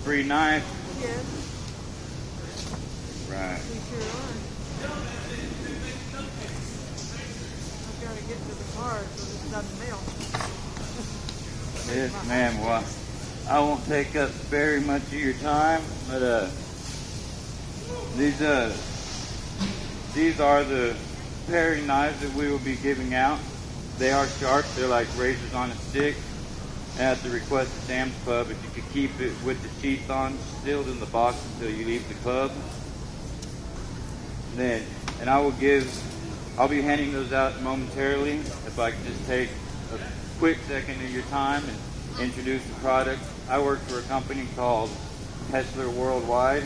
free knife? Yes. Right. We sure are. I've got to get to the car so this doesn't melt. Yes, ma'am. Well, I won't take up very much of your time, but these are the paring knives that we will be giving out. They are sharp. They're like razors on a stick. And at the request of Sam's Club, if you could keep it with the teeth on, sealed in the box until you leave the club. And I'll be handing those out momentarily. If I could just take a quick second of your time and introduce the product. I work for a company called Hessler Worldwide,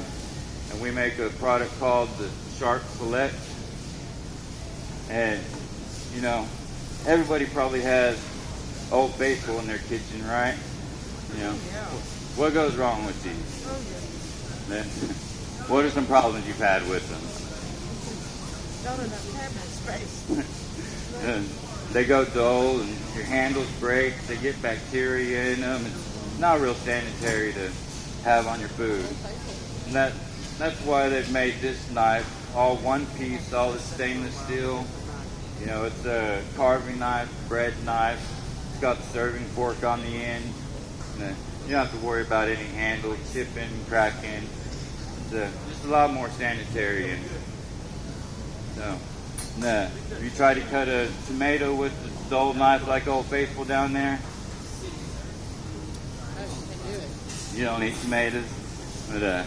and we make a product called the Sharp Select. And, you know, everybody probably has Old Faithful in their kitchen, right? You know, what goes wrong with these? Then, what are some problems you've had with them? Not enough cabinet space. They go dull and your handles break. They get bacteria in them. It's not real sanitary to have on your food. And that's why they've made this knife all one piece, solid stainless steel. You know, it's a carving knife, bread knife. It's got the serving fork on the end. And you don't have to worry about any handle chipping, cracking. It's just a lot more sanitary. And so, if you try to cut a tomato with the dull knife like Old Faithful down there, you don't eat tomatoes. But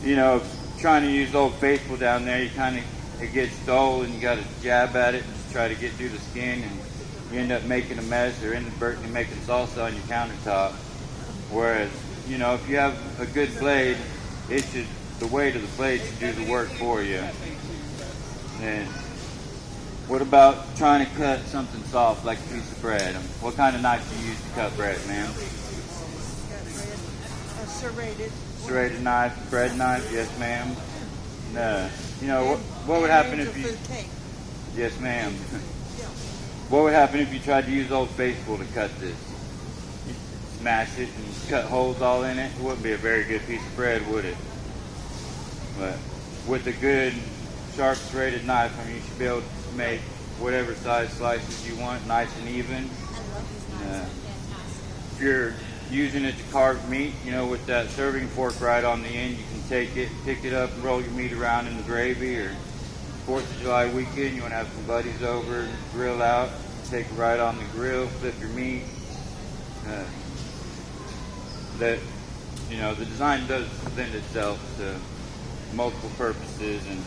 you know, trying to use Old Faithful down there, it gets dull and you got to jab at it and just try to get through the skin, and you end up making a mess or inadvertently making salsa on your countertop. Whereas, you know, if you have a good blade, the weight of the blade should do the work for you. And what about trying to cut something soft like a piece of bread? What kind of knife do you use to cut bread, ma'am? Serrated. Serrated knife, bread knife, yes, ma'am. No, you know what would happen if you? Yes, ma'am. What would happen if you tried to use Old Faithful to cut this? You'd smash it and cut holes all in it. It wouldn't be a very good piece of bread, would it? But with a good sharp serrated knife, I mean, you should be able to make whatever size slices you want, nice and even. If you're using it to carve meat, you know, with that serving fork right on the end, you can take it, pick it up, and roll your meat around in the gravy. Or 4th of July weekend, you want to have some buddies over, grill out, take it right on the grill, flip your meat. The design does lend itself to multiple purposes, and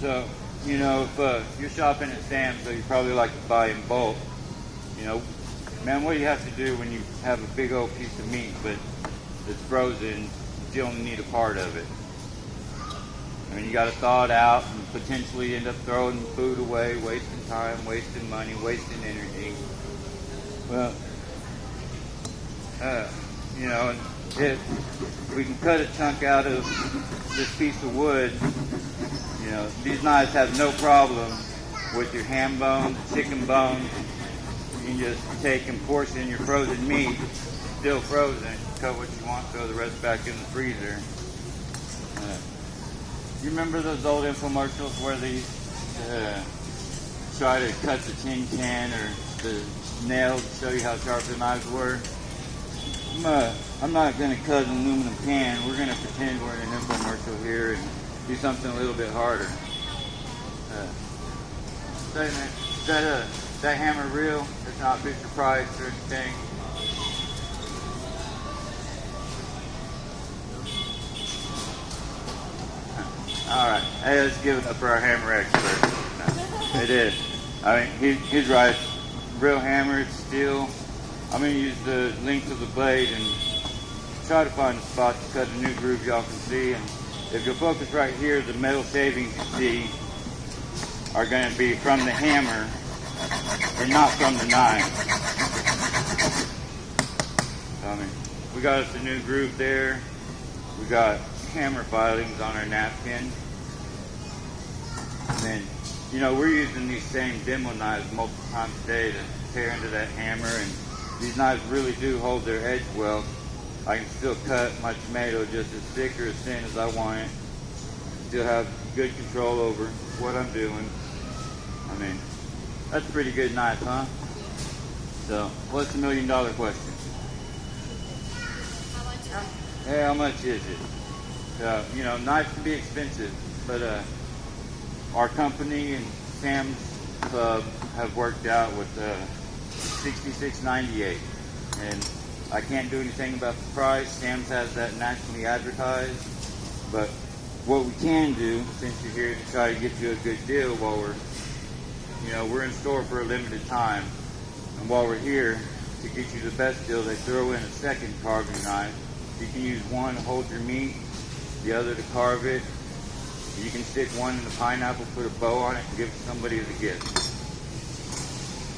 so, you know, if you're shopping at Sam's, so you probably like to buy in bulk. You know, man, what do you have to do when you have a big old piece of meat, but it's frozen, you only need a part of it? I mean, you got to thaw it out and potentially end up throwing food away, wasting time, wasting money, wasting energy. Well, you know, if we can cut a chunk out of this piece of wood, you know, these knives have no problem with your ham bones, chicken bones. You can just take and portion your frozen meat, still frozen, cut what you want, throw the rest back in the freezer. You remember those old infomercials where they try to cut the tin can or the nail to show you how sharp the knives were? I'm not going to cut an aluminum can. We're going to pretend we're in an infomercial here and do something a little bit harder. Say, man, is that hammer real? It's not Fisher Price or anything. All right, hey, let's give it up for our hammer expert. No, it is. I mean, he's right. Real hammer, it's steel. I'm going to use the length of the blade and try to find a spot to cut a new groove y'all can see. And if you'll focus right here, the metal shavings you see are going to be from the hammer and not from the knife. So, I mean, we got us a new groove there. We got hammer filings on our napkin. And then, you know, we're using these same demo knives multiple times a day to tear into that hammer and these knives really do hold their edge well. I can still cut my tomato just as thick or as thin as I want it. Still have good control over what I'm doing. I mean, that's a pretty good knife, huh? So, what's the $1 million question? Hey, how much is it? You know, knives can be expensive, but our company and Sam's Club have worked out with $66.98, and I can't do anything about the price. Sam's has that nationally advertised, but what we can do, since you're here to try to get you a good deal while we're in store for a limited time, and while we're here to get you the best deal, they throw in a second carving knife. You can use one to hold your meat, the other to carve it. You can stick one in the pineapple, put a bow on it, and give it to somebody as a gift.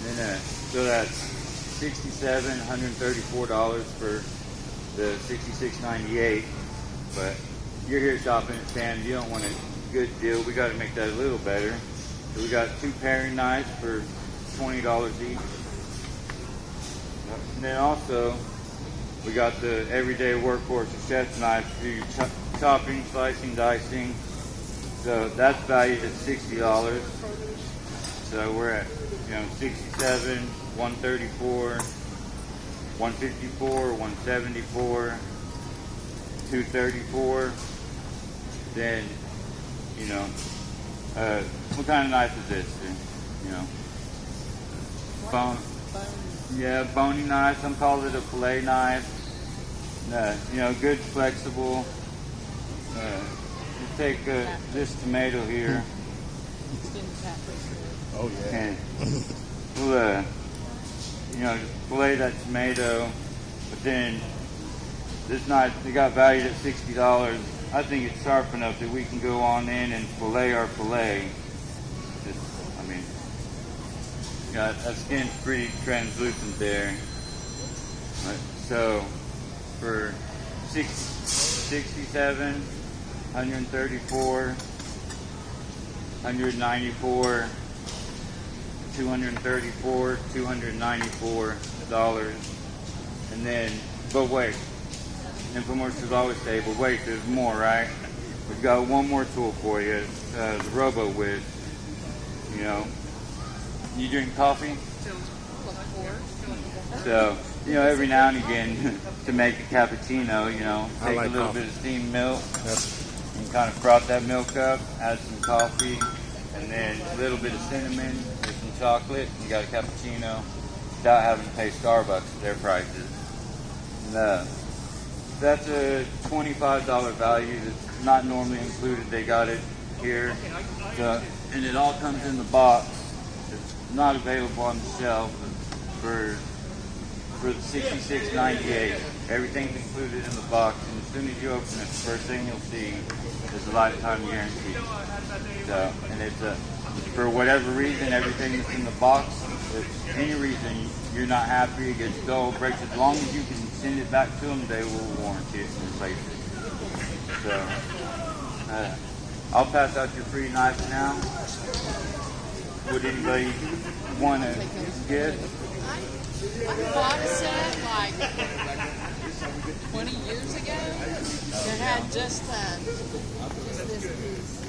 And then, so that's $67, $134 for the $66.98. But you're here shopping at Sam's, you don't want a good deal. We got to make that a little better. So we got 2 paring knives for $20 each. And then also, we got the everyday workhorse chef's knife for your chopping, slicing, dicing. So that's valued at $60. So we're at, $67, $134, $154, $174, $234. Then, what kind of knife is this? Bone. Yeah, bony knife. Some call it a fillet knife. Good, flexible. You take this tomato here. Oh yeah. And we'll, just fillet that tomato. But then this knife, they got valued at $60. I think it's sharp enough that we can go on in and fillet our fillet. That skin's pretty translucent there. Right, so for 67, 134, 194, 234, $294. And then, but wait, infomercials always say, but wait, there's more, right? We've got one more tool for you, the RoboWhiz. You drink coffee? So, every now and again, to make a cappuccino, take a little bit of steamed milk and kind of froth that milk up, add some coffee, and then a little bit of cinnamon with some chocolate, and you got a cappuccino without having to pay Starbucks their prices. And, that's a $25 value that's not normally included. They got it here. So, and it all comes in the box. It's not available on the shelf for the $66.98. Everything's included in the box, and as soon as you open it, the first thing you'll see is a lifetime guarantee. So, and it's for whatever reason, everything that's in the box, if any reason you're not happy, it gets dull, breaks, as long as you can send it back to them, they will warranty it and replace it. So, I'll pass out your free knife now. Would anybody want a gift? I bought a set like 20 years ago that had just this piece.